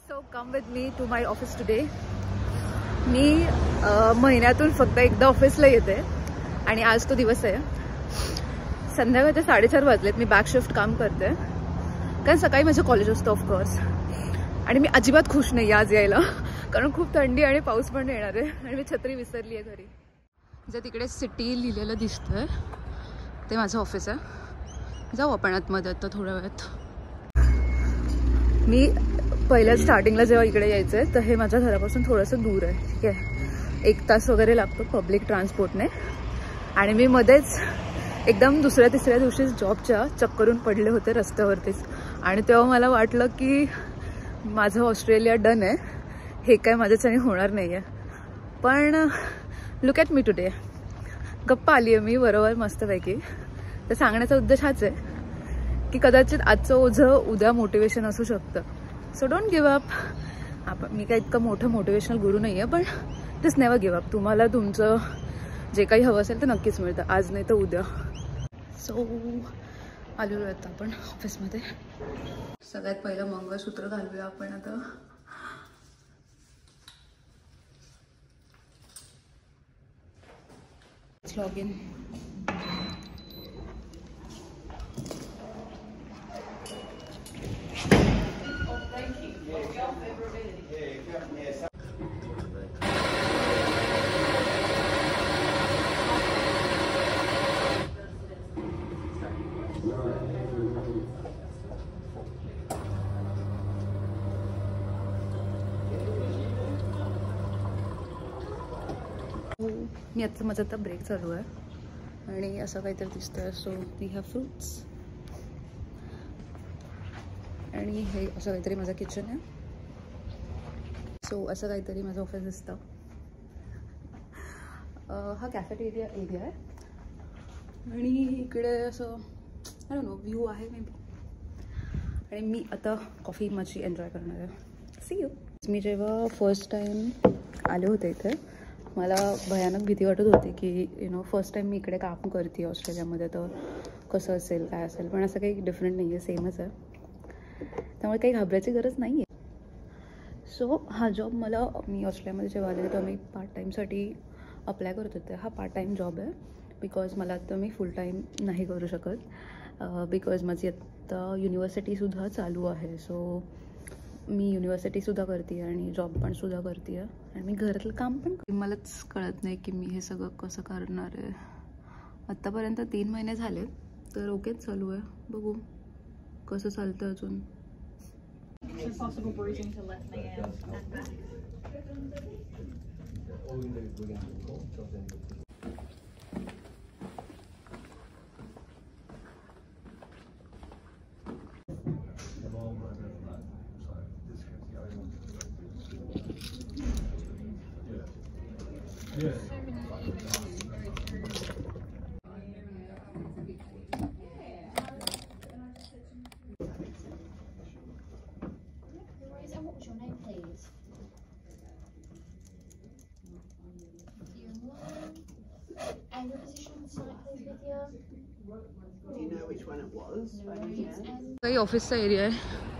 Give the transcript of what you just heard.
So come with me to my office today. मी महिन्यातून फक्त एकदा ऑफिसला येते आणि आज तो दिवस आहे. संध्याकाळचे 4:30 वाजलेत. मी बॅक शिफ्ट काम करते कारण सकाळी माझं कॉलेज असतं ऑफकोर्स. आणि मी अजिबात खुश नाही आज यायला कारण खूप थंडी आणि पाऊस पण येणार आहे आणि मी छत्री विसरली आहे घरी. जे तिकडे सिटी लिहिलेलं दिसतंय ते माझं ऑफिस आहे. जाऊ आपण आतमध्ये आता थोड्या वेळात. मी पहिल्या स्टार्टिंगला जेव्हा इकडे यायचं आहे तर हे माझ्या घरापासून थोडंसं दूर आहे. ठीक आहे, 1 तास वगैरे लागतो पब्लिक ट्रान्सपोर्टने. आणि मी मध्येच एकदम दुसऱ्या तिसऱ्या दिवशी जॉबच्या चक्करून पडले होते रस्त्यावरतीच. आणि तेव्हा मला वाटलं की माझं ऑस्ट्रेलिया डन आहे, हे काय माझ्याच्याने होणार नाही आहे. पण लुक ॲट मी टुडे. गप्पा आली आहे मी बरोबर मस्तपैकी. तर सांगण्याचा उद्देश हाच आहे की कदाचित आजचं ओझं उद्या मोटिवेशन असू शकतं. So don't give up. मी काय इतकं मोठं मोटिवेशनल गुरु नाही आहे, पण जस्ट नेव्हर गिव्ह अप. तुम्हाला तुमचं जे काही हवं असेल तर नक्कीच मिळतं, आज नाही तर उद्या. सो आलेलो आता आपण ऑफिसमध्ये. सगळ्यात पहिलं मंगळसूत्र घालूया आपण आता. Log in. मी आता माझा आता ब्रेक चालू आहे आणि असं काहीतरी दिसतंय. सो वी हॅव फ्रूट्स आणि हे असं काहीतरी माझं किचन आहे. सो असं काहीतरी माझं ऑफिस दिसतं. हा कॅफेटेरिया एरिया आहे आणि इकडे असं आय डोंट नो व्ह्यू आहे मे बी. आणि मी आता कॉफी माझी एन्जॉय करणार आहे. C you. मी जेव्हा फर्स्ट टाईम आले होते इथे मला भयानक भीती वाटत होती की फर्स्ट टाईम मी इकडे काम करते ऑस्ट्रेलियामध्ये, तर कसं असेल काय असेल. पण असं काही डिफरंट नाही आहे, सेमच आहे. त्यामुळे काही घाबरायची गरज नाही आहे. सो हा जॉब मी ऑस्ट्रेलियामध्ये जेव्हा आले तेव्हा मी पार्ट टाईमसाठी अप्लाय करत होते. हा पार्ट टाईम जॉब आहे बिकॉज मला आता मी फुल टाईम नाही करू शकत बिकॉज माझी आत्ता युनिव्हर्सिटीसुद्धा चालू आहे. सो मी युनिव्हर्सिटीसुद्धा करते आणि जॉब पण सुद्धा करते आहे आणि मी घरातलं काम पण. मलाच कळत नाही की मी हे सगळं कसं करणार आहे. आत्तापर्यंत 3 महिने झाले तर ओकेच चालू आहे. बघू कसं चालतं अजून. And your position on the site, please, Vidya? Do you know which one it was? काही ऑफिसचा एरिया आहे